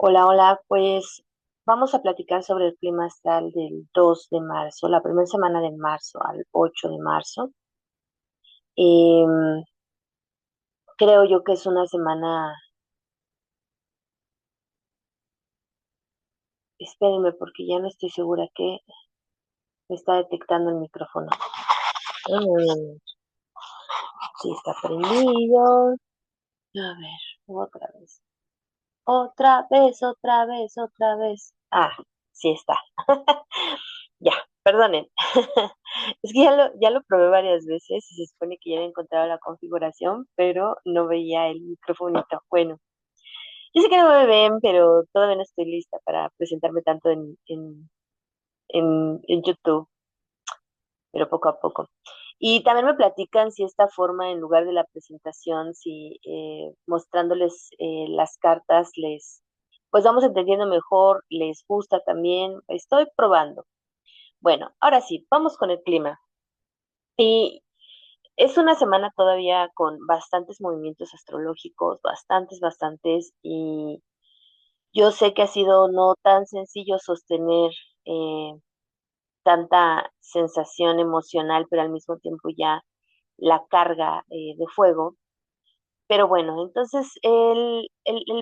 Hola, hola, pues vamos a platicar sobre el clima astral del 2 de marzo, la primera semana de marzo al 8 de marzo. Em, Creo yo que es una semana, espérenme porque ya no estoy segura que me está detectando el micrófono. Mm, sí, está prendido. A ver, otra vez. Otra vez, otra vez, otra vez. Ah, sí está. Ya, perdonen. Es que ya lo probé varias veces y se supone que ya había encontrado la configuración, pero no veía el microfonito. Bueno, yo sé que no me ven, pero todavía no estoy lista para presentarme tanto en YouTube, pero poco a poco. Y también me platican si esta forma, en lugar de la presentación, si mostrándoles las cartas pues vamos entendiendo mejor, les gusta también. Estoy probando. Bueno, ahora sí, vamos con el clima. Y es una semana todavía con bastantes movimientos astrológicos, bastantes, y yo sé que ha sido no tan sencillo sostener eh, tanta sensación emocional, pero al mismo tiempo ya la carga de fuego. Pero bueno, entonces el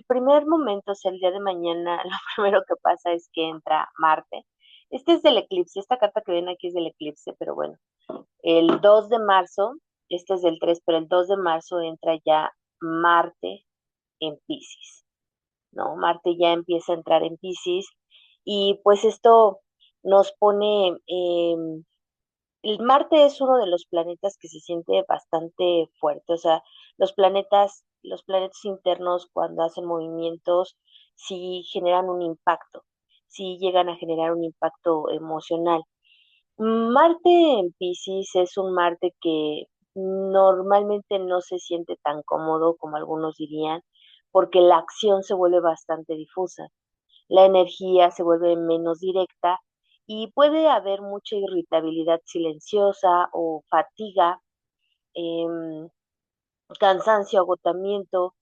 primer momento, o sea, el día de mañana, lo primero que pasa es que entra Marte. Este es del eclipse, esta carta que ven aquí es del eclipse, pero bueno. El 2 de marzo, este es del 3, pero el 2 de marzo entra ya Marte en Piscis, ¿no? Marte ya empieza a entrar en Piscis y pues esto nos pone, el Marte es uno de los planetas que se siente bastante fuerte, o sea, los planetas internos cuando hacen movimientos sí generan un impacto, sí llegan a generar un impacto emocional. Marte en Piscis es un Marte que normalmente no se siente tan cómodo como algunos dirían, porque la acción se vuelve bastante difusa, la energía se vuelve menos directa y puede haber mucha irritabilidad silenciosa o fatiga, em, cansancio, agotamiento.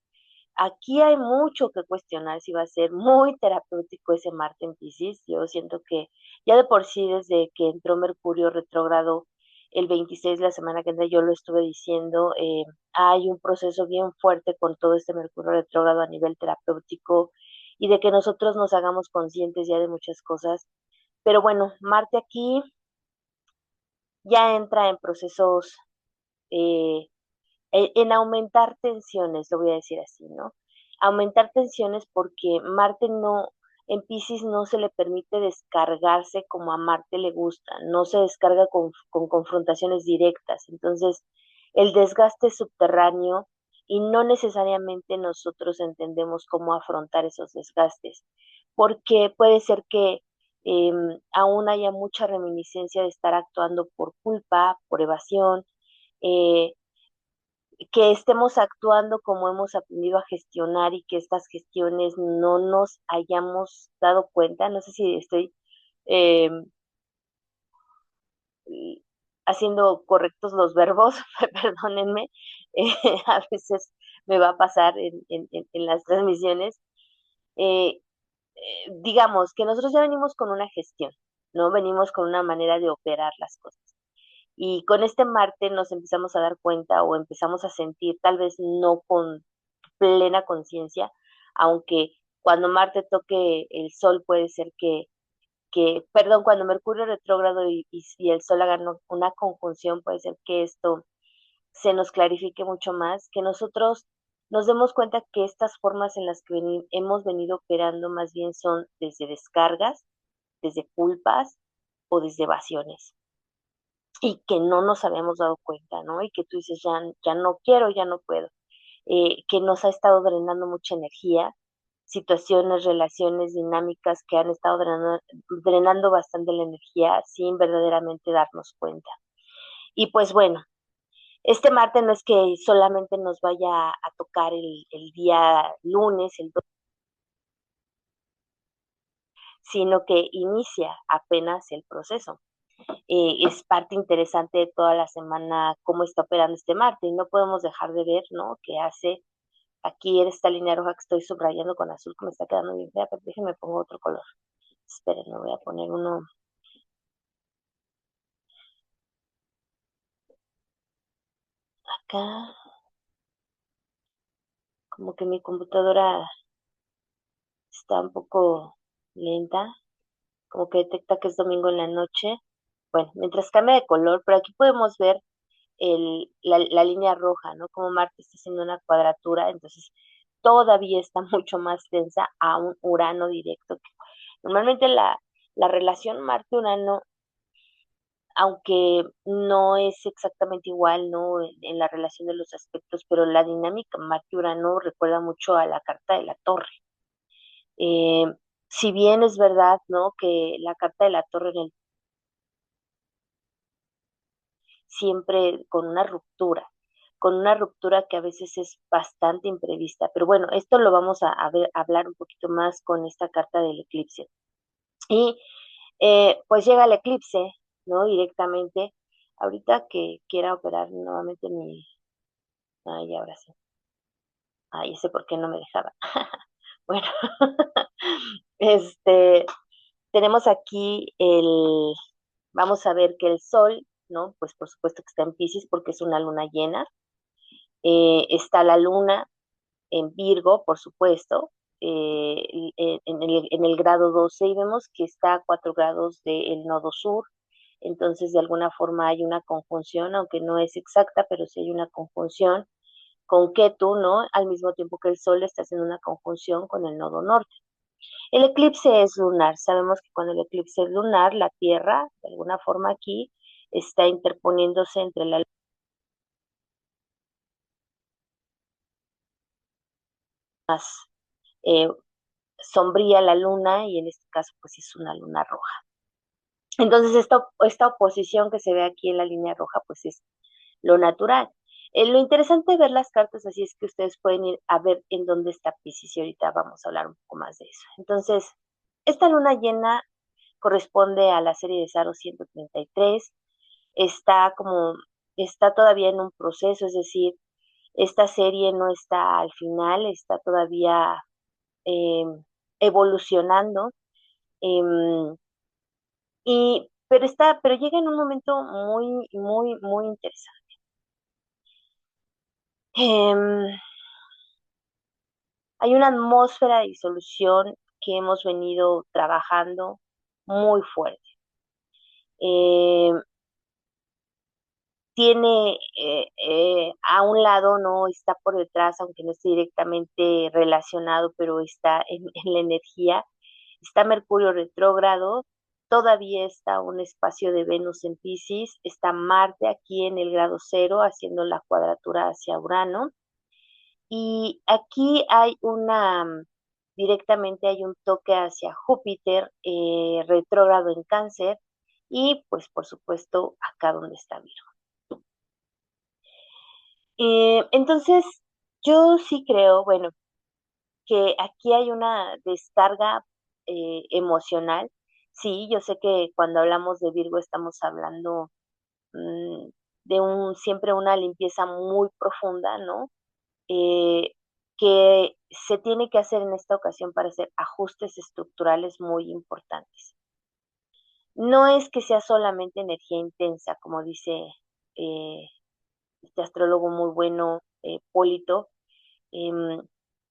Aquí hay mucho que cuestionar si va a ser muy terapéutico ese Marte en Piscis. Yo siento que ya de por sí desde que entró Mercurio retrógrado el 26, la semana que entra, yo lo estuve diciendo, hay un proceso bien fuerte con todo este Mercurio retrógrado a nivel terapéutico y de que nosotros nos hagamos conscientes ya de muchas cosas. Pero bueno, Marte aquí ya entra en procesos, eh, en aumentar tensiones, lo voy a decir así, ¿no? Aumentar tensiones porque Marte no, en Piscis no se le permite descargarse como a Marte le gusta, no se descarga con confrontaciones directas. Entonces, el desgaste es subterráneo y no necesariamente nosotros entendemos cómo afrontar esos desgastes, porque puede ser que aún haya mucha reminiscencia de estar actuando por culpa, por evasión, eh, que estemos actuando como hemos aprendido a gestionar y que estas gestiones no nos hayamos dado cuenta. No sé si estoy eh, haciendo correctos los verbos, perdónenme, a veces me va a pasar en las transmisiones. Eh, digamos que nosotros ya venimos con una gestión, ¿no? Venimos con una manera de operar las cosas. Y con este Marte nos empezamos a dar cuenta o empezamos a sentir, tal vez no con plena conciencia, aunque cuando Marte toque el Sol puede ser perdón, cuando Mercurio retrógrado y el Sol hagan una conjunción, puede ser que esto se nos clarifique mucho más, que nosotros nos demos cuenta que estas formas en las que hemos venido operando más bien son desde descargas, desde culpas o desde evasiones y que no nos habíamos dado cuenta, ¿no? Y que tú dices, ya no quiero, ya no puedo, que nos ha estado drenando mucha energía, situaciones, relaciones, dinámicas que han estado drenando bastante la energía sin verdaderamente darnos cuenta. Y pues bueno, este martes no es que solamente nos vaya a tocar el día lunes, sino que inicia apenas el proceso. Es parte interesante de toda la semana cómo está operando este Marte y no podemos dejar de ver, ¿no? Que hace aquí en esta línea roja que estoy subrayando con azul, que me está quedando bien fea, pero déjenme pongo otro color. Esperen, me voy a poner uno acá, como que mi computadora está un poco lenta, como que detecta que es domingo en la noche. Bueno, mientras cambia de color, pero aquí podemos ver la línea roja, ¿no? Como Marte está haciendo una cuadratura, entonces todavía está mucho más densa a un Urano directo. Normalmente la relación Marte-Urano, aunque no es exactamente igual, ¿no? En la relación de los aspectos, pero la dinámica Marte-Urano recuerda mucho a la carta de la Torre. Eh, si bien es verdad, ¿no? Que la carta de la Torre en el siempre con una ruptura que a veces es bastante imprevista. Pero bueno, esto lo vamos a hablar un poquito más con esta carta del eclipse. Y pues llega el eclipse, ¿no? Directamente. Ahorita que quiera operar nuevamente mi... Ay, ahora sí. Ay, sé por qué no me dejaba. Bueno, este, tenemos aquí vamos a ver que el sol, ¿no? Pues por supuesto que está en Piscis porque es una luna llena. Está la luna en Virgo, por supuesto, en el grado 12 y vemos que está a 4 grados del nodo sur. Entonces, de alguna forma hay una conjunción, aunque no es exacta, pero sí hay una conjunción con Ketu, ¿no? Al mismo tiempo que el Sol está haciendo una conjunción con el nodo norte. El eclipse es lunar. Sabemos que cuando el eclipse es lunar, la Tierra, de alguna forma aquí, está interponiéndose entre la eh, sombría la luna y en este caso pues es una luna roja. Entonces esta oposición que se ve aquí en la línea roja pues es lo natural. Lo interesante de ver las cartas así es que ustedes pueden ir a ver en dónde está Piscis y ahorita vamos a hablar un poco más de eso. Entonces, esta luna llena corresponde a la serie de Saro 133, está como, está todavía en un proceso, es decir, esta serie no está al final, está todavía eh, evolucionando. em, pero llega en un momento muy, muy, muy interesante. Em, Hay una atmósfera de disolución que hemos venido trabajando muy fuerte. Em, Tiene a un lado, no está por detrás, aunque no esté directamente relacionado, pero está en la energía. Está Mercurio retrógrado, todavía está un espacio de Venus en Piscis, está Marte aquí en el grado cero haciendo la cuadratura hacia Urano. Y aquí hay directamente hay un toque hacia Júpiter retrógrado en Cáncer y pues por supuesto acá donde está Virgo. Entonces, yo sí creo, bueno, que aquí hay una descarga emocional. Sí, yo sé que cuando hablamos de Virgo estamos hablando mm, de siempre una limpieza muy profunda, ¿no? Eh, que se tiene que hacer en esta ocasión para hacer ajustes estructurales muy importantes. No es que sea solamente energía intensa, como dice eh, este astrólogo muy bueno, Polito, em,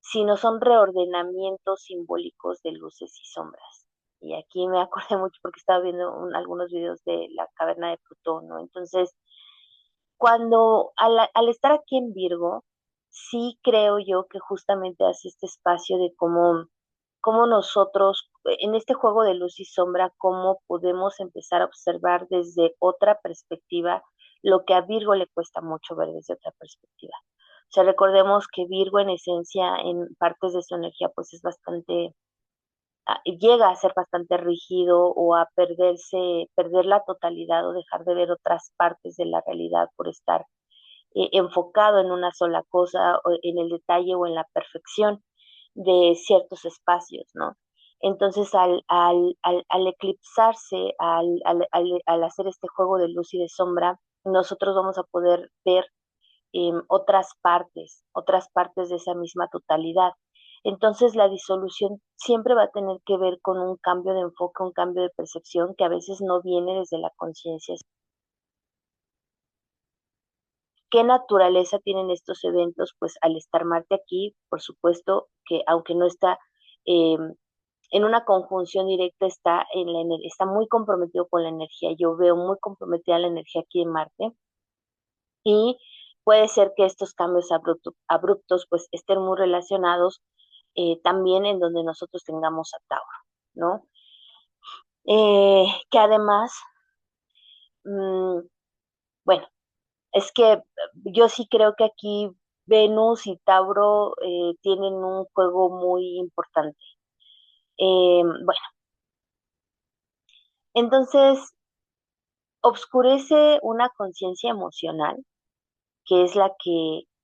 sino son reordenamientos simbólicos de luces y sombras. Y aquí me acordé mucho porque estaba viendo algunos videos de la caverna de Plutón, ¿no? Entonces, al estar aquí en Virgo, sí creo yo que justamente hace este espacio de cómo nosotros, en este juego de luz y sombra, cómo podemos empezar a observar desde otra perspectiva lo que a Virgo le cuesta mucho ver desde otra perspectiva. O sea, recordemos que Virgo en esencia, en partes de su energía, pues es bastante, llega a ser bastante rígido o a perder la totalidad o dejar de ver otras partes de la realidad por estar enfocado en una sola cosa, o en el detalle o en la perfección de ciertos espacios, ¿no? Entonces, al eclipsarse, al hacer este juego de luz y de sombra, nosotros vamos a poder ver otras partes de esa misma totalidad. Entonces la disolución siempre va a tener que ver con un cambio de enfoque, un cambio de percepción que a veces no viene desde la conciencia. ¿Qué naturaleza tienen estos eventos? Pues al estar Marte aquí, por supuesto que aunque no está eh, en una conjunción directa, está muy comprometido con la energía. Yo veo muy comprometida la energía aquí en Marte y puede ser que estos cambios abruptos pues estén muy relacionados también en donde nosotros tengamos a Tauro, ¿no? Que además, mm, bueno, es que yo sí creo que aquí Venus y Tauro tienen un juego muy importante. Bueno, entonces obscurece una conciencia emocional, que es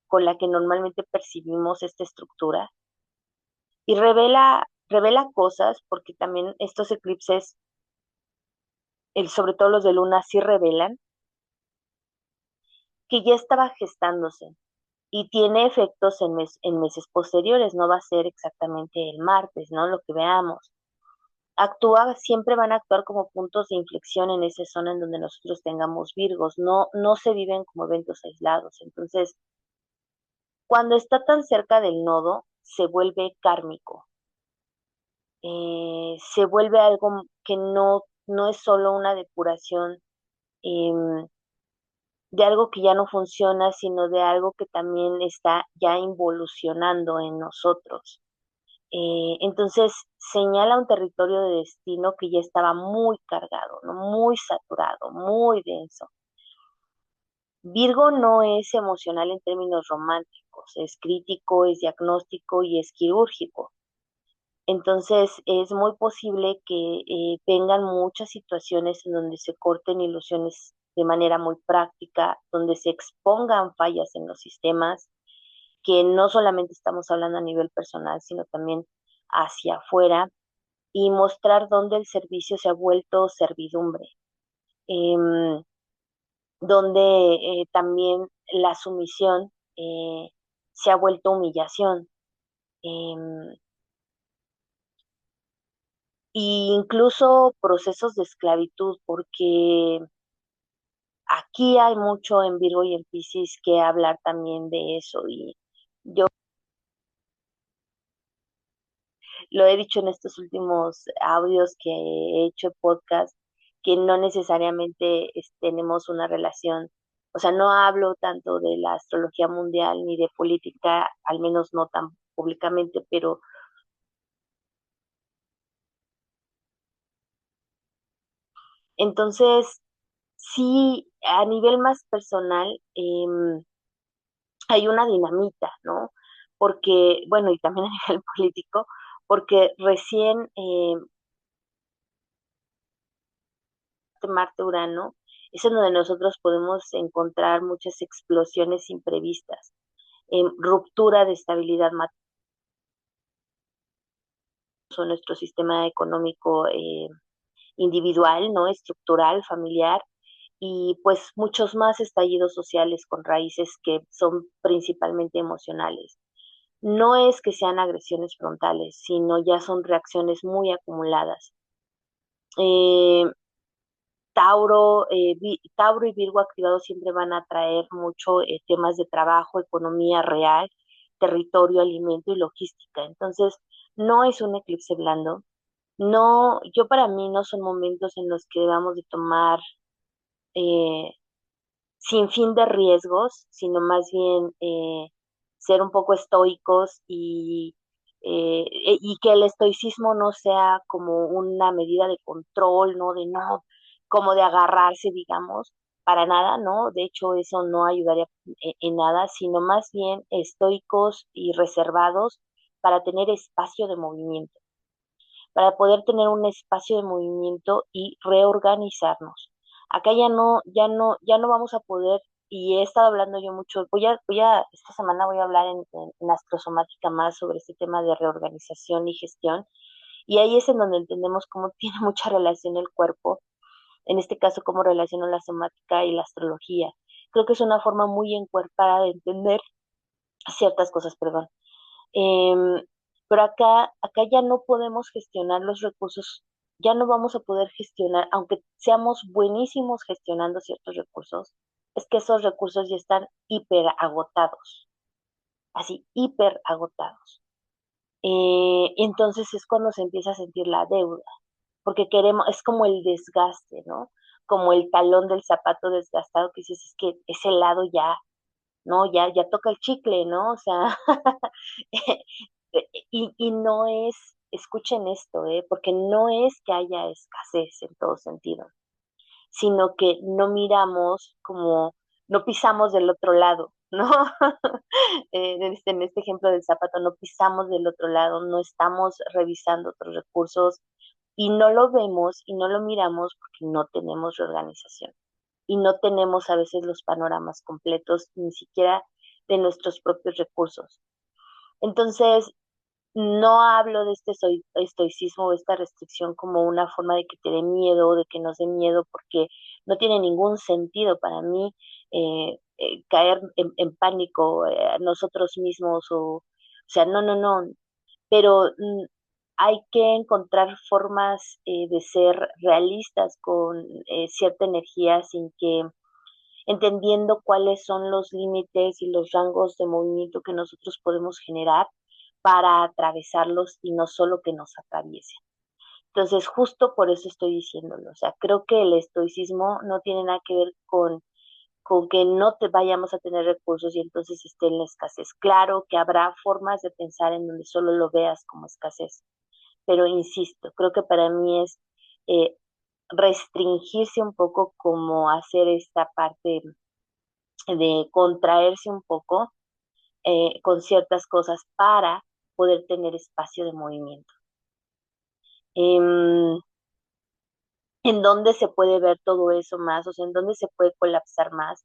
con la que normalmente percibimos esta estructura, y revela cosas, porque también estos eclipses, sobre todo los de luna, sí revelan que ya estaba gestándose y tiene efectos en meses posteriores, no va a ser exactamente el martes, ¿no? Lo que veamos. Siempre van a actuar como puntos de inflexión en esa zona en donde nosotros tengamos Virgos, no se viven como eventos aislados. Entonces, cuando está tan cerca del nodo, se vuelve kármico, se vuelve algo que no es solo una depuración em, de algo que ya no funciona, sino de algo que también está ya involucionando en nosotros. Entonces señala un territorio de destino que ya estaba muy cargado, ¿no? Muy saturado, muy denso. Virgo no es emocional en términos románticos, es crítico, es diagnóstico y es quirúrgico. Entonces es muy posible que vengan muchas situaciones en donde se corten ilusiones de manera muy práctica, donde se expongan fallas en los sistemas, que no solamente estamos hablando a nivel personal, sino también hacia afuera, y mostrar dónde el servicio se ha vuelto servidumbre, em, donde también la sumisión se ha vuelto humillación. em, e incluso procesos de esclavitud, porque aquí hay mucho en Virgo y en Piscis que hablar también de eso. Y yo lo he dicho en estos últimos audios que he hecho podcast, que no necesariamente tenemos una relación, o sea, no hablo tanto de la astrología mundial ni de política, al menos no tan públicamente, pero entonces sí, a nivel más personal, hay una dinamita, ¿no? Porque, bueno, y también a nivel político, porque recién Marte-Urano es en donde nosotros podemos encontrar muchas explosiones imprevistas, ruptura de estabilidad en nuestro sistema económico individual, ¿no? Estructural, familiar, y pues muchos más estallidos sociales con raíces que son principalmente emocionales. No es que sean agresiones frontales, sino ya son reacciones muy acumuladas. Eh, Tauro y Virgo activados siempre van a traer mucho temas de trabajo, economía real, territorio, alimento y logística. Entonces, no es un eclipse blando. No, yo para mí no son momentos en los que debamos de tomar eh, sin fin de riesgos, sino más bien ser un poco estoicos y que el estoicismo no sea como una medida de control, ¿no? De no, como de agarrarse, digamos, para nada, ¿no? De hecho, eso no ayudaría en nada, sino más bien estoicos y reservados para tener espacio de movimiento, para poder tener un espacio de movimiento y reorganizarnos. Acá ya no vamos a poder, y he estado hablando yo mucho, esta semana voy a hablar en astrosomática más sobre este tema de reorganización y gestión, y ahí es en donde entendemos cómo tiene mucha relación el cuerpo, en este caso cómo relaciona la somática y la astrología. creo que es una forma muy encuerpada de entender ciertas cosas, perdón. Em, pero acá ya no podemos gestionar los recursos, ya no vamos a poder gestionar, aunque seamos buenísimos gestionando ciertos recursos, es que esos recursos ya están hiper agotados, así, hiper agotados. Entonces es cuando se empieza a sentir la deuda, porque queremos, es como el desgaste, ¿no? Como el talón del zapato desgastado que dices, es que ese lado ya, ¿no? Ya toca el chicle, ¿no? O sea, y no es, escuchen esto, porque no es que haya escasez en todo sentido, sino que no miramos como, no pisamos del otro lado, ¿no? En este ejemplo del zapato, no pisamos del otro lado, no estamos revisando otros recursos y no lo vemos y no lo miramos porque no tenemos reorganización y no tenemos a veces los panoramas completos, ni siquiera de nuestros propios recursos. Entonces, no hablo de este estoicismo o esta restricción como una forma de que te dé miedo o de que nos dé miedo, porque no tiene ningún sentido para mí caer en pánico nosotros mismos o sea, no, no, no, pero hay que encontrar formas de ser realistas con cierta energía sin que entendiendo cuáles son los límites y los rangos de movimiento que nosotros podemos generar para atravesarlos y no solo que nos atraviesen. Entonces, justo por eso estoy diciéndolo. O sea, creo que el estoicismo no tiene nada que ver con que no te vayamos a tener recursos y entonces esté en la escasez. Claro que habrá formas de pensar en donde solo lo veas como escasez, pero insisto, creo que para mí es eh, restringirse un poco como hacer esta parte de contraerse un poco con ciertas cosas para poder tener espacio de movimiento. Em, ¿En dónde se puede ver todo eso más? O sea, ¿en dónde se puede colapsar más?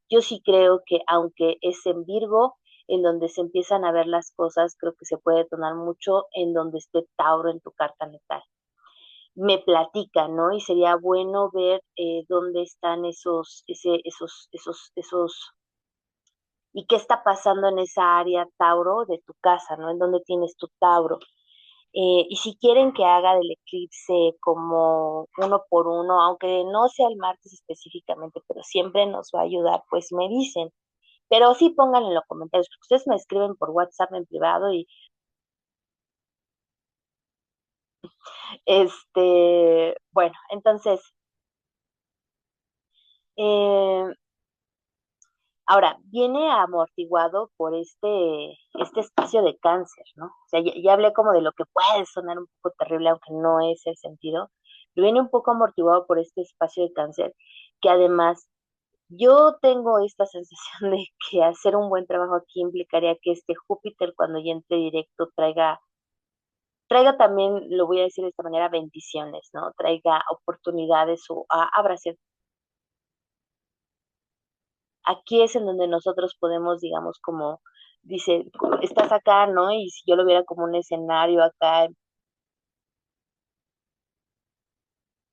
Yo sí creo que aunque es en Virgo, en donde se empiezan a ver las cosas, creo que se puede detonar mucho en donde esté Tauro en tu carta natal. Me platican, ¿no? Y sería bueno ver dónde están esos y qué está pasando en esa área Tauro de tu casa, ¿no? En dónde tienes tu Tauro. Y si quieren que haga del eclipse como uno por uno, aunque no sea el martes específicamente, pero siempre nos va a ayudar, pues me dicen. Pero sí pongan en los comentarios, porque ustedes me escriben por WhatsApp en privado y bueno, entonces, eh, ahora, viene amortiguado por este espacio de cáncer, ¿no? O sea, ya hablé como de lo que puede sonar un poco terrible, aunque no es el sentido, pero viene un poco amortiguado por este espacio de cáncer, que además yo tengo esta sensación de que hacer un buen trabajo aquí implicaría que este Júpiter cuando ya entre directo traiga también, lo voy a decir de esta manera, bendiciones, ¿no? Traiga oportunidades o abra aquí es en donde nosotros podemos, digamos, como dice, estás acá, ¿no? Y si yo lo viera como un escenario acá,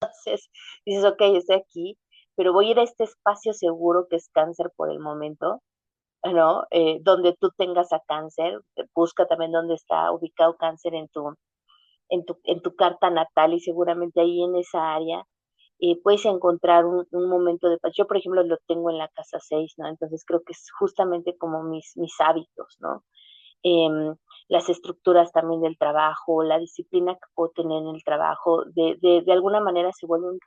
entonces dices, ok, estoy aquí, pero voy a ir a este espacio seguro que es cáncer por el momento, ¿no? Donde tú tengas a cáncer, busca también dónde está ubicado cáncer en tu carta natal y seguramente ahí en esa área puedes encontrar un momento de paz. Yo, por ejemplo, lo tengo en la casa 6, ¿no? Entonces creo que es justamente como mis hábitos, ¿no? Em, las estructuras también del trabajo, la disciplina que puedo tener en el trabajo, de alguna manera se vuelve un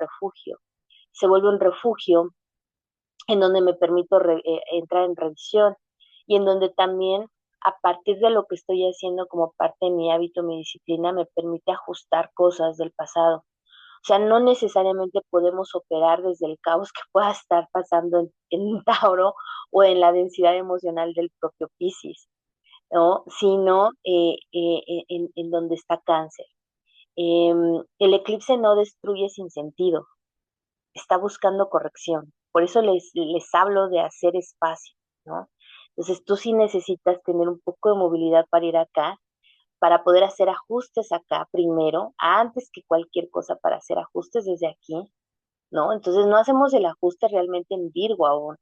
refugio en donde me permito entrar en revisión y en donde también a partir de lo que estoy haciendo como parte de mi hábito, mi disciplina, me permite ajustar cosas del pasado. O sea, no necesariamente podemos operar desde el caos que pueda estar pasando en Tauro o en la densidad emocional del propio Piscis, ¿no? Sino en donde está cáncer. El eclipse no destruye sin sentido, está buscando corrección. Por eso les hablo de hacer espacio, ¿no? Entonces tú sí necesitas tener un poco de movilidad para ir acá, para poder hacer ajustes acá primero, antes que cualquier cosa, para hacer ajustes desde aquí, ¿no? Entonces no hacemos el ajuste realmente en Virgo aún.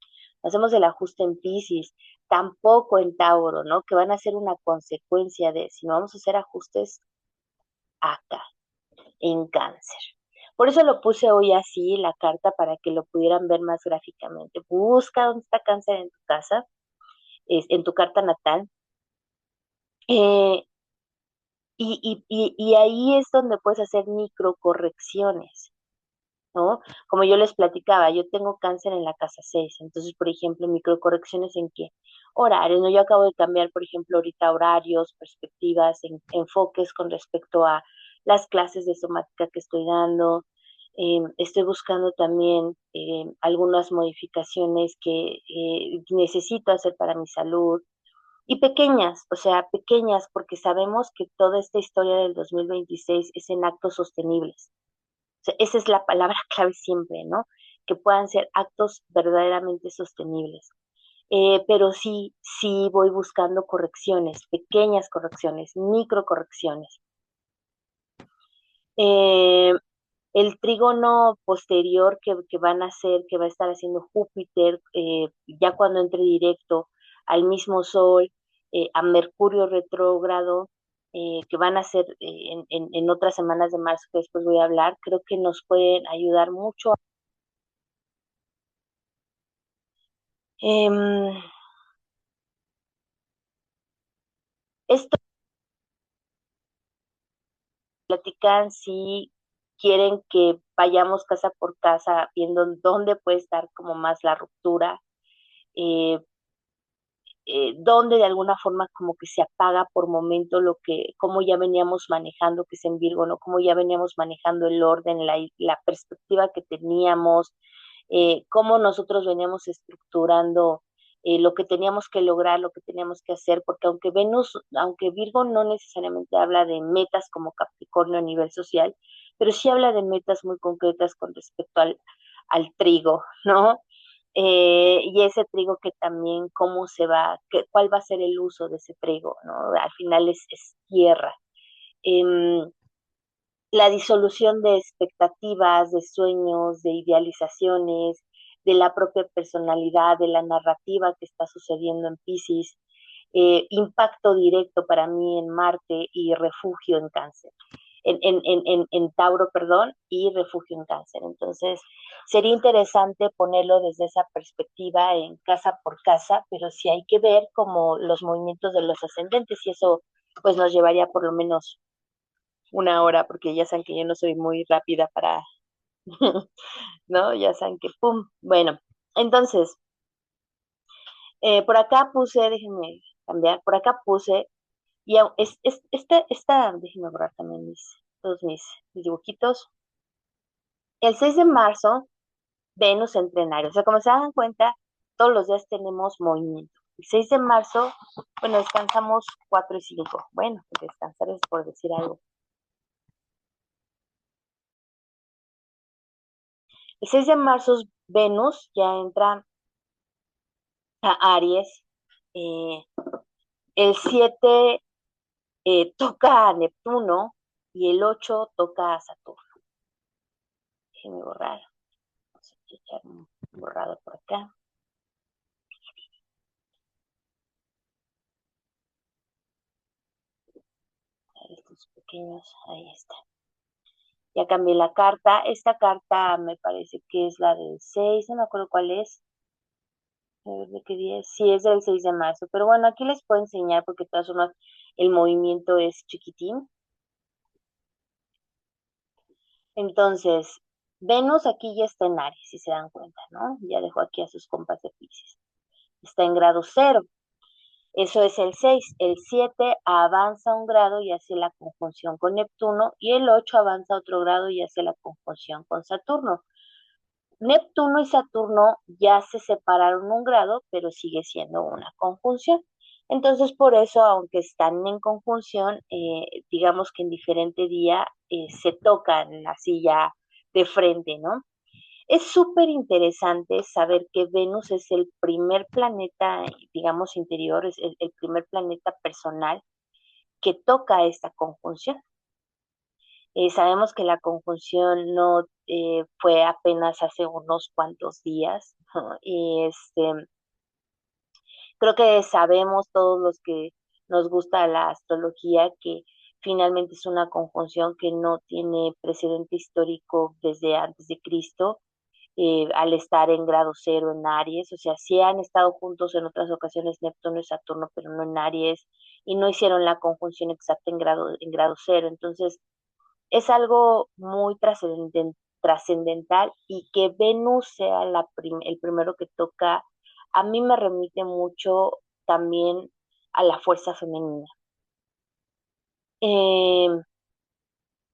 hacemos el ajuste en Piscis, tampoco en Tauro, ¿no? Que van a ser una consecuencia de, si no vamos a hacer ajustes acá, en Cáncer. Por eso lo puse hoy así, la carta, para que lo pudieran ver más gráficamente. Busca dónde está Cáncer en tu casa, en tu carta natal. eh, y ahí es donde puedes hacer microcorrecciones, ¿no? Como yo les platicaba, yo tengo Cáncer en la casa 6, entonces, por ejemplo, microcorrecciones en qué horarios, ¿no? Yo acabo de cambiar, por ejemplo, ahorita horarios, perspectivas, enfoques con respecto a las clases de somática que estoy dando. Estoy buscando también algunas modificaciones que necesito hacer para mi salud. Y pequeñas, o sea, pequeñas, porque sabemos que toda esta historia del 2026 es en actos sostenibles. O sea, esa es la palabra clave siempre, ¿no? Que puedan ser actos verdaderamente sostenibles. Pero sí, sí voy buscando correcciones, pequeñas correcciones, micro correcciones. Eh, el trígono posterior que van a hacer, que va a estar haciendo Júpiter, ya cuando entre directo al mismo Sol, a Mercurio retrógrado, que van a hacer en otras semanas de marzo, que después voy a hablar, creo que nos pueden ayudar mucho. Em, Esto platican si quieren que vayamos casa por casa viendo dónde puede estar como más la ruptura, eh, donde de alguna forma como que se apaga por momento lo que, como ya veníamos manejando, que es en Virgo, ¿no? Como ya veníamos manejando el orden, la perspectiva que teníamos, cómo nosotros veníamos estructurando lo que teníamos que lograr, lo que teníamos que hacer, porque aunque Venus, aunque Virgo no necesariamente habla de metas como Capricornio a nivel social, pero sí habla de metas muy concretas con respecto al trigo, ¿no? Y ese trigo que también cómo se va, cuál va a ser el uso de ese trigo, ¿no? Al final es tierra. Em, la disolución de expectativas, de sueños, de idealizaciones, de la propia personalidad, de la narrativa que está sucediendo en Pisces, impacto directo para mí en Marte y refugio en Cáncer en Tauro, perdón, y refugio en Cáncer. Entonces, sería interesante ponerlo desde esa perspectiva en casa por casa, pero sí hay que ver como los movimientos de los ascendentes y eso pues nos llevaría por lo menos una hora, porque ya saben que yo no soy muy rápida para, ¿no? Ya saben que, ¡pum! Bueno, entonces, por acá puse, déjenme cambiar, por acá puse, y déjenme borrar también todos mis dibujitos. El 6 de marzo, Venus entra en Aries. O sea, como se dan cuenta, todos los días tenemos movimiento. El 6 de marzo, bueno, descansamos 4 y 5. Bueno, descansar es por decir algo. El 6 de marzo, Venus ya entra a Aries. Eh, el 7 toca a Neptuno y el 8 toca a Saturno. Déjenme borrar. Vamos a echar un borrado por acá. Estos pequeños, ahí está. Ya cambié la carta. Esta carta me parece que es la del 6, no me acuerdo cuál es. A ver de qué día es. Sí, es del 6 de marzo. Pero bueno, aquí les puedo enseñar porque de todas formas el movimiento es chiquitín. Entonces, Venus aquí ya está en Aries, si se dan cuenta, ¿no? Ya dejó aquí a sus compas de Piscis. Está en grado 0. Eso es el 6. El 7 avanza un grado y hace la conjunción con Neptuno y el 8 avanza otro grado y hace la conjunción con Saturno. Neptuno y Saturno ya se separaron un grado, pero sigue siendo una conjunción. Entonces, por eso, aunque están en conjunción, digamos que en diferente día se tocan así ya de frente, ¿no? Es súper interesante saber que Venus es el primer planeta, digamos, interior, es el primer planeta personal que toca esta conjunción. Sabemos que la conjunción no fue apenas hace unos cuantos días, ¿no? Y Creo que sabemos todos los que nos gusta la astrología que finalmente es una conjunción que no tiene precedente histórico desde antes de Cristo, al estar en grado cero en Aries. O sea, sí han estado juntos en otras ocasiones Neptuno y Saturno, pero no en Aries, y no hicieron la conjunción exacta en grado cero. Entonces, es algo muy trascendental, y que Venus sea el primero que toca, a mí me remite mucho también a la fuerza femenina. Eh,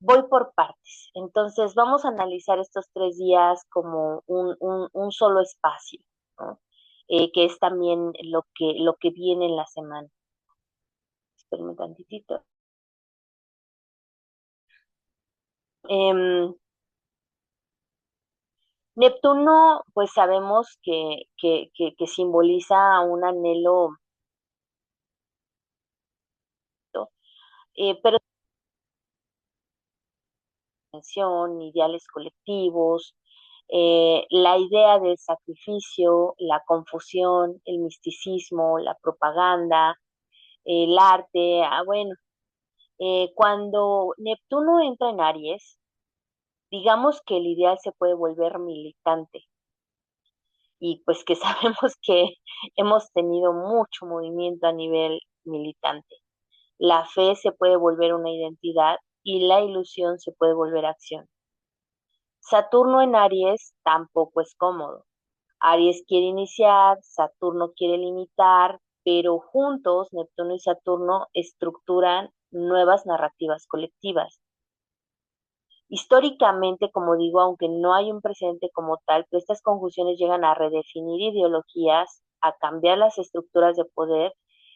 Voy por partes. Entonces, vamos a analizar estos 3 días como un solo espacio, ¿no? Que es también lo que viene en la semana. Espérenme tantitito. Em, Neptuno, pues sabemos que simboliza un anhelo, pero tensión, ideales colectivos, la idea del sacrificio, la confusión, el misticismo, la propaganda, el arte. Bueno, cuando Neptuno entra en Aries, digamos que el ideal se puede volver militante, y pues que sabemos que hemos tenido mucho movimiento a nivel militante. La fe se puede volver una identidad y la ilusión se puede volver acción. Saturno en Aries tampoco es cómodo. Aries quiere iniciar, Saturno quiere limitar, pero juntos Neptuno y Saturno estructuran nuevas narrativas colectivas. Históricamente, como digo, aunque no hay un precedente como tal, pero estas conjunciones llegan a redefinir ideologías, a cambiar las estructuras de poder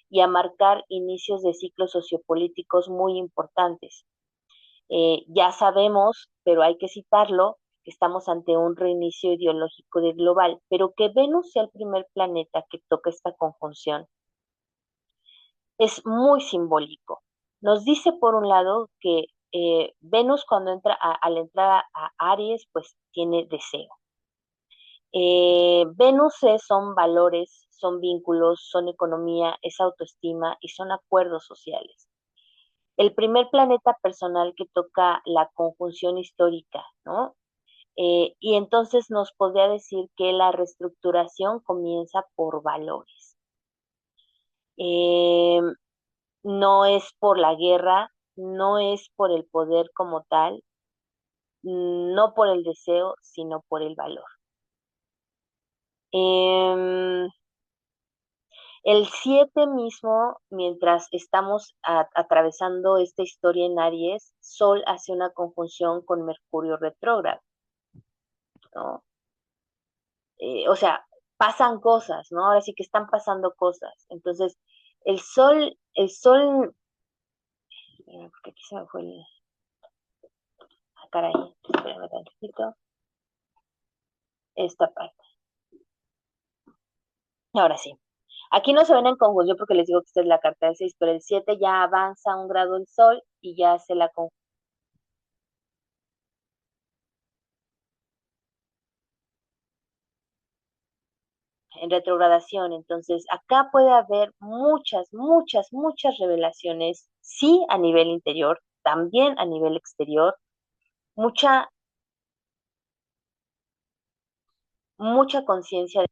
y a marcar inicios de ciclos sociopolíticos muy importantes. Ya sabemos, pero hay que citarlo, que estamos ante un reinicio ideológico de global, pero que Venus sea el primer planeta que toca esta conjunción es muy simbólico. Nos dice, por un lado, que Venus cuando al entrar a Aries, pues tiene deseo. Venus son valores, son vínculos, son economía, es autoestima y son acuerdos sociales. El primer planeta personal que toca la conjunción histórica, ¿no? Y entonces nos podría decir que la reestructuración comienza por valores. Eh, no es por la guerra, no es por el poder como tal, no por el deseo, sino por el valor. Em, el 7 mismo, mientras estamos atravesando esta historia en Aries, Sol hace una conjunción con Mercurio retrógrado, ¿no? O sea, pasan cosas, ¿no? Ahora sí que están pasando cosas. Entonces, porque aquí se me fue caray, espérame tantito, esta parte. Ahora sí. Aquí no se ven en conjunción porque les digo que esta es la carta del 6, pero el 7 ya avanza un grado el Sol y ya hace la conjunción en retrogradación. Entonces, acá puede haber muchas, muchas, muchas revelaciones, sí a nivel interior, también a nivel exterior, mucha, mucha conciencia de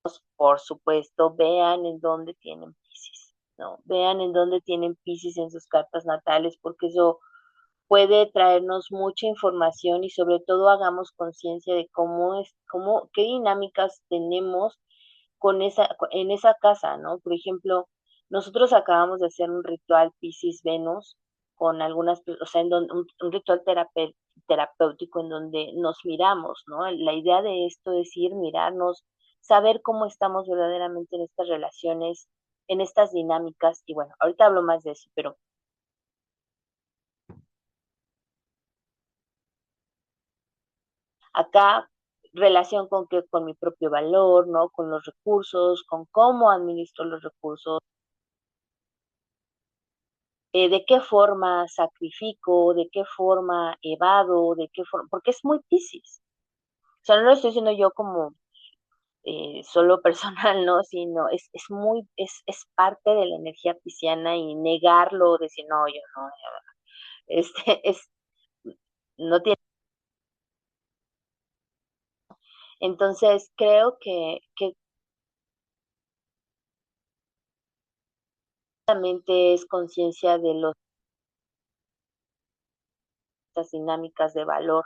Dios, por supuesto. Vean en dónde tienen Piscis, ¿no? Vean en dónde tienen Piscis en sus cartas natales, porque eso puede traernos mucha información, y sobre todo hagamos conciencia de qué dinámicas tenemos en esa casa, ¿no? Por ejemplo, nosotros acabamos de hacer un ritual Piscis Venus con o sea, un ritual terapéutico en donde nos miramos, ¿no? La idea de esto es ir, mirarnos, saber cómo estamos verdaderamente en estas relaciones, en estas dinámicas, y bueno, ahorita hablo más de eso, pero acá relación con mi propio valor, ¿no? Con los recursos, con cómo administro los recursos, de qué forma sacrifico, de qué forma evado, de qué forma, porque es muy Piscis. O sea, no lo estoy diciendo yo como solo personal, ¿no? Sino es parte de la energía pisciana y negarlo, decir, no, yo no, es, no tiene. Entonces, creo que realmente es conciencia de las dinámicas de valor.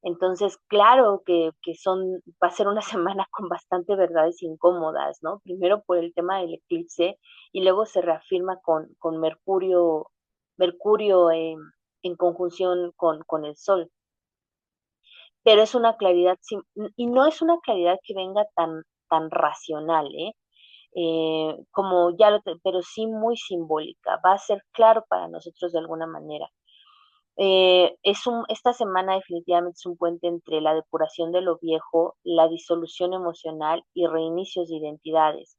Entonces, claro va a ser una semana con bastante verdades incómodas, ¿no? Primero por el tema del eclipse y luego se reafirma con Mercurio en conjunción con el Sol. Pero es una claridad, y no es una claridad que venga tan racional, ¿eh? Como pero sí muy simbólica, va a ser claro para nosotros de alguna manera. Esta semana definitivamente es un puente entre la depuración de lo viejo, la disolución emocional y reinicios de identidades.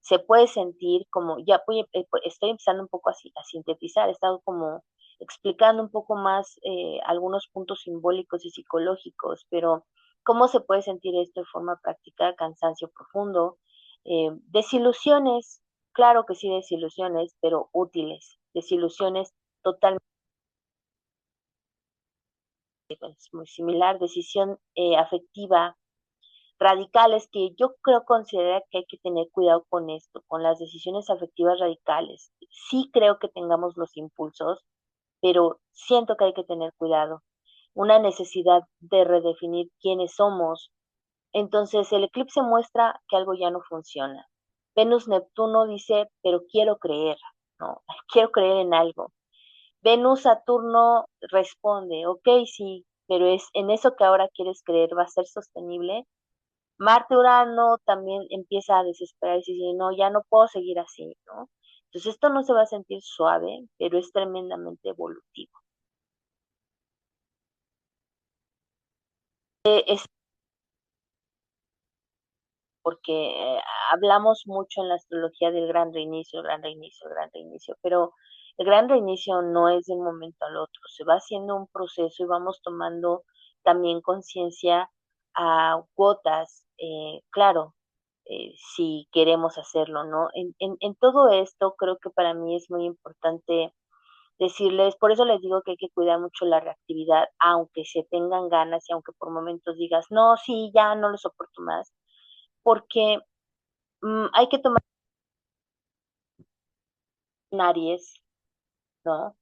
Se puede sentir como, estoy empezando un poco a sintetizar, he estado como explicando un poco más algunos puntos simbólicos y psicológicos, pero ¿cómo se puede sentir esto de forma práctica? Cansancio profundo, desilusiones, claro que sí, desilusiones, pero útiles, desilusiones totalmente muy similar, decisión afectiva, radicales, que yo creo considera que hay que tener cuidado con esto, con las decisiones afectivas radicales. Sí creo que tengamos los impulsos, pero siento que hay que tener cuidado. Una necesidad de redefinir quiénes somos. Entonces el eclipse muestra que algo ya no funciona. Venus-Neptuno dice, pero quiero creer, ¿no? Quiero creer en algo. Venus-Saturno responde, ok, sí, pero es en eso que ahora quieres creer, ¿va a ser sostenible? Marte-Urano también empieza a desesperar y dice, no, ya no puedo seguir así, ¿no? Entonces esto no se va a sentir suave, pero es tremendamente evolutivo. Es porque hablamos mucho en la astrología del gran reinicio, el gran reinicio, el gran reinicio, pero el gran reinicio no es de un momento al otro, se va haciendo un proceso y vamos tomando también conciencia a gotas, claro, si queremos hacerlo, ¿no? En todo esto creo que para mí es muy importante decirles, por eso les digo que hay que cuidar mucho la reactividad, aunque se tengan ganas y aunque por momentos digas, no, sí, ya no lo soporto más, porque hay que tomar en Aries, ¿no?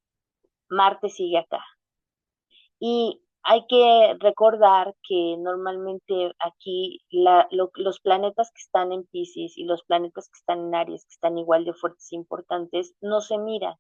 Marte sigue acá. Y hay que recordar que normalmente aquí los planetas que están en Pisces y los planetas que están en Aries, que están igual de fuertes e importantes, no se miran.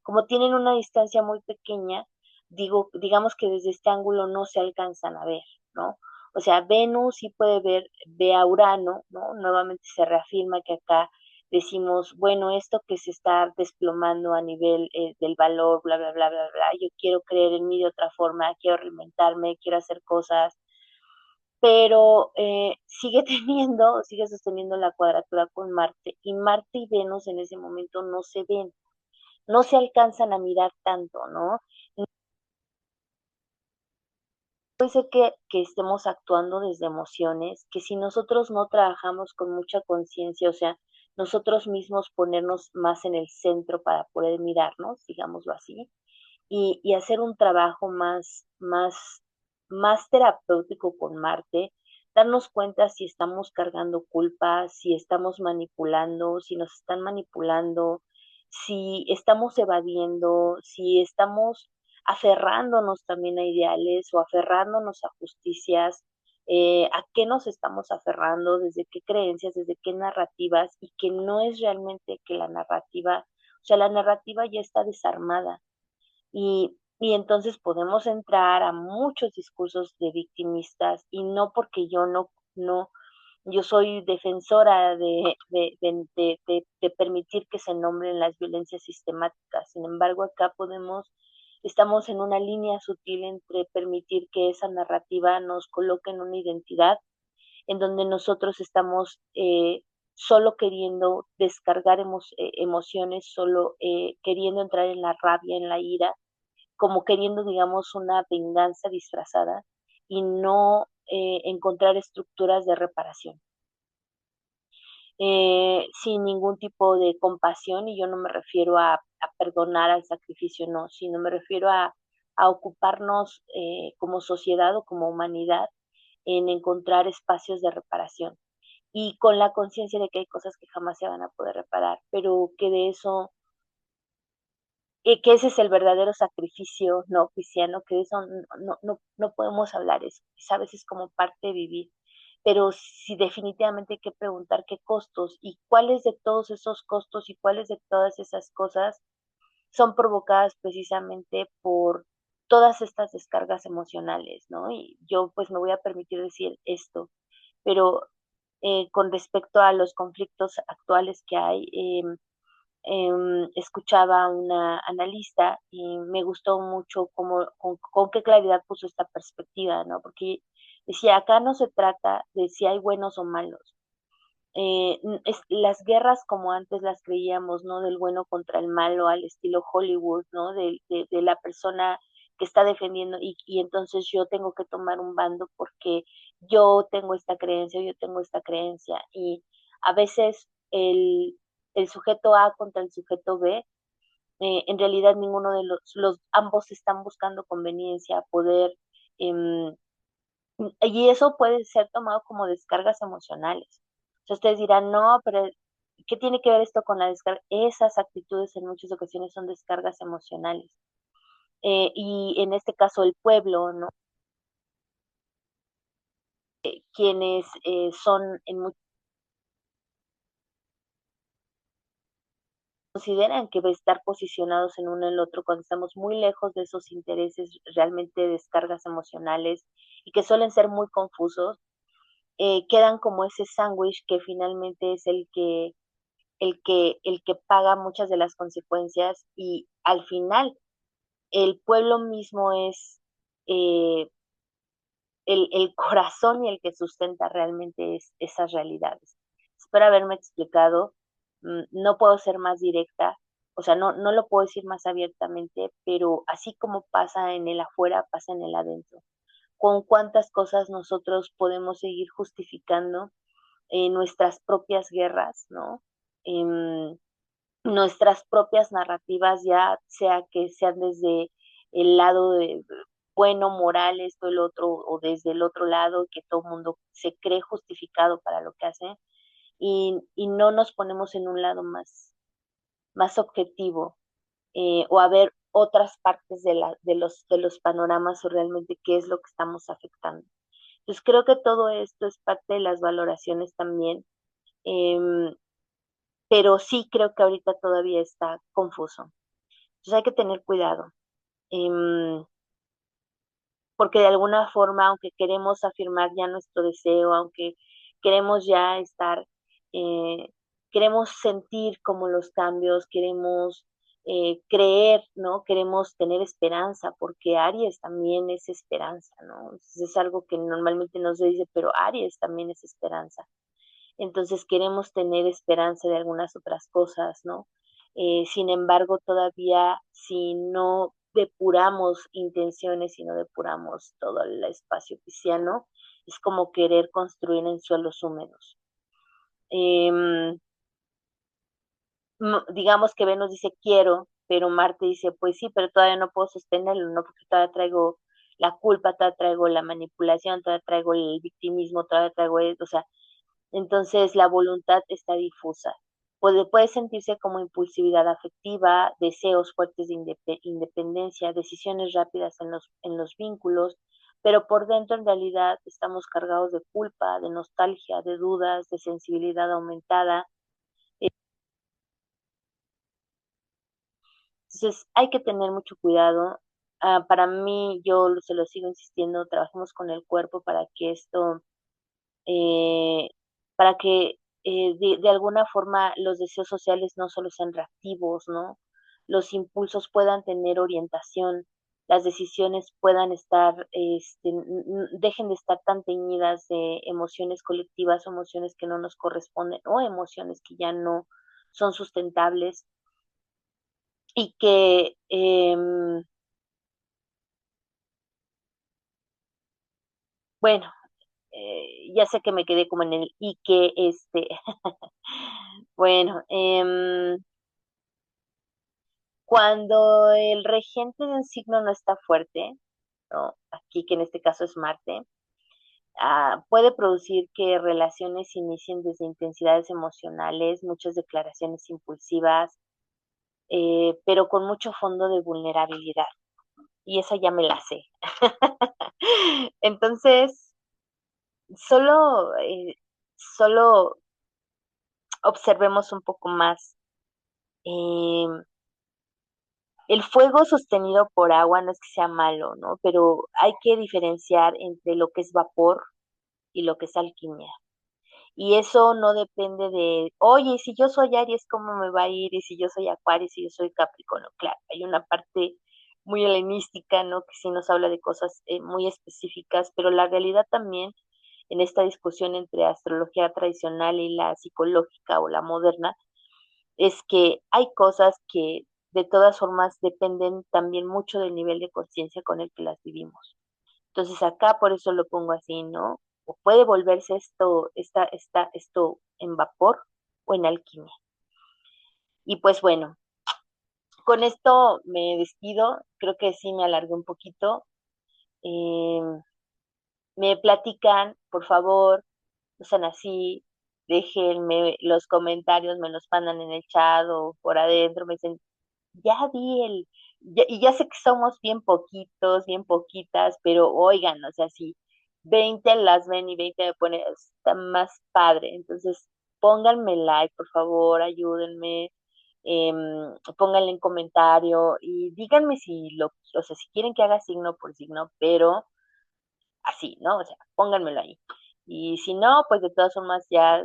Como tienen una distancia muy pequeña, digamos que desde este ángulo no se alcanzan a ver, ¿no? O sea, Venus sí ve a Urano, ¿no? Nuevamente se reafirma que acá decimos, bueno, esto que se está desplomando a nivel del valor, bla, bla, bla, bla, bla, yo quiero creer en mí de otra forma, quiero reinventarme, quiero hacer cosas, pero sigue sosteniendo la cuadratura con Marte, y Marte y Venus en ese momento no se ven, no se alcanzan a mirar tanto, ¿no? No puede ser que estemos actuando desde emociones, que si nosotros no trabajamos con mucha conciencia, o sea, nosotros mismos ponernos más en el centro para poder mirarnos, digámoslo así, y hacer un trabajo más terapéutico con Marte, darnos cuenta si estamos cargando culpa, si estamos manipulando, si nos están manipulando, si estamos evadiendo, si estamos aferrándonos también a ideales o aferrándonos a justicias, a qué nos estamos aferrando, desde qué creencias, desde qué narrativas, y que no es realmente que la narrativa, o sea, la narrativa ya está desarmada y entonces podemos entrar a muchos discursos de victimistas y no porque no, yo soy defensora de permitir que se nombren las violencias sistemáticas. Sin embargo, estamos en una línea sutil entre permitir que esa narrativa nos coloque en una identidad en donde nosotros estamos solo queriendo descargar emociones, solo queriendo entrar en la rabia, en la ira, como queriendo, digamos, una venganza disfrazada y no encontrar estructuras de reparación. Sin ningún tipo de compasión, y yo no me refiero a perdonar al sacrificio, no, sino me refiero a ocuparnos como sociedad o como humanidad en encontrar espacios de reparación y con la conciencia de que hay cosas que jamás se van a poder reparar, pero que de eso, que ese es el verdadero sacrificio no cristiano, que de eso no podemos hablar, es, sabes, es como parte de vivir, pero sí definitivamente hay que preguntar qué costos y cuáles de todos esos costos y cuáles de todas esas cosas son provocadas precisamente por todas estas descargas emocionales, ¿no? Y yo pues me voy a permitir decir esto, pero con respecto a los conflictos actuales que hay, escuchaba a una analista y me gustó mucho cómo, con qué claridad puso esta perspectiva, ¿no? Porque decía, acá no se trata de si hay buenos o malos. Las guerras como antes las creíamos, ¿no? Del bueno contra el malo al estilo Hollywood, ¿no? De la persona que está defendiendo y entonces yo tengo que tomar un bando porque yo tengo esta creencia, yo tengo esta creencia. Y a veces el sujeto A contra el sujeto B, en realidad ninguno de ambos están buscando conveniencia, poder, em, y eso puede ser tomado como descargas emocionales. O sea, ustedes dirán, no, pero ¿qué tiene que ver esto con la descarga? Esas actitudes en muchas ocasiones son descargas emocionales. Y en este caso el pueblo, ¿no? Quienes son en muchos consideran que estar posicionados en uno en el otro cuando estamos muy lejos de esos intereses realmente descargas emocionales y que suelen ser muy confusos, quedan como ese sándwich que finalmente es el que paga muchas de las consecuencias y al final el pueblo mismo es eh, el corazón y el que sustenta realmente esas realidades. Espero haberme explicado, no puedo ser más directa, o sea, no lo puedo decir más abiertamente, pero así como pasa en el afuera, pasa en el adentro. Con cuántas cosas nosotros podemos seguir justificando nuestras propias guerras, ¿no? Em, Nuestras propias narrativas, ya sea que sean desde el lado de bueno, moral, esto, el otro, o desde el otro lado, que todo el mundo se cree justificado para lo que hace, y no nos ponemos en un lado más objetivo, o a ver otras partes de los panoramas o realmente qué es lo que estamos afectando. Entonces creo que todo esto es parte de las valoraciones también, em, pero sí creo que ahorita todavía está confuso. Entonces hay que tener cuidado, em, porque de alguna forma, aunque queremos afirmar ya nuestro deseo, aunque queremos ya estar, eh, queremos sentir como los cambios, queremos creer, ¿no? Queremos tener esperanza, porque Aries también es esperanza, ¿no? Entonces es algo que normalmente no se dice, pero Aries también es esperanza. Entonces queremos tener esperanza de algunas otras cosas, ¿no? Sin embargo, todavía si no depuramos intenciones, si no depuramos todo el espacio pisciano, es como querer construir en suelos húmedos. Em, digamos que Venus dice quiero, pero Marte dice, pues sí, pero todavía no puedo sostenerlo, ¿no? Porque todavía traigo la culpa, todavía traigo la manipulación, todavía traigo el victimismo, todavía traigo, o sea, entonces la voluntad está difusa. Puede sentirse como impulsividad afectiva, deseos fuertes de independencia, decisiones rápidas en los vínculos, pero por dentro en realidad estamos cargados de culpa, de nostalgia, de dudas, de sensibilidad aumentada. Entonces hay que tener mucho cuidado. Para mí, yo se lo sigo insistiendo, trabajemos con el cuerpo eh, para que de alguna forma los deseos sociales no solo sean reactivos, ¿no? Los impulsos puedan tener orientación, las decisiones puedan estar, dejen de estar tan teñidas de emociones colectivas o emociones que no nos corresponden o emociones que ya no son sustentables y que Bueno, ya sé que me quedé como en el y que bueno, cuando el regente de un signo no está fuerte, ¿no? Aquí que en este caso es Marte, puede producir que relaciones inicien desde intensidades emocionales, muchas declaraciones impulsivas, pero con mucho fondo de vulnerabilidad. Y esa ya me la sé. Entonces, solo, solo observemos un poco más. Eh, el fuego sostenido por agua no es que sea malo, ¿no? Pero hay que diferenciar entre lo que es vapor y lo que es alquimia. Y eso no depende de, oye, si yo soy Aries, ¿cómo me va a ir? Y si yo soy Acuario, y si yo soy Capricornio. Claro, hay una parte muy helenística, ¿no? Que sí nos habla de cosas muy específicas, pero la realidad también en esta discusión entre astrología tradicional y la psicológica o la moderna es que hay cosas que de todas formas dependen también mucho del nivel de conciencia con el que las vivimos. Entonces acá por eso lo pongo así, ¿no? O puede volverse esto en vapor o en alquimia. Y pues bueno, con esto me despido. Creo que sí me alargué un poquito. Eh, me platican, por favor, no sean así, déjenme los comentarios, me los mandan en el chat o por adentro, me dicen, ya vi y ya sé que somos bien poquitos, bien poquitas, pero oigan, o sea, si 20 las ven y 20 me ponen, está más padre. Entonces, pónganme like, por favor, ayúdenme, pónganle en comentario y díganme o sea, si quieren que haga signo por signo, pero así, ¿no? O sea, pónganmelo ahí. Y si no, pues de todas formas ya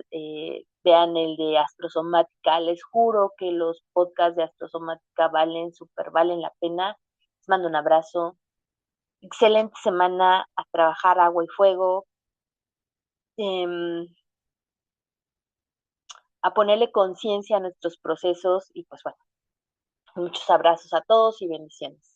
vean el de Astrosomática. Les juro que los podcasts de Astrosomática valen la pena. Les mando un abrazo. Excelente semana a trabajar agua y fuego. em, a ponerle conciencia a nuestros procesos y pues bueno, muchos abrazos a todos y bendiciones.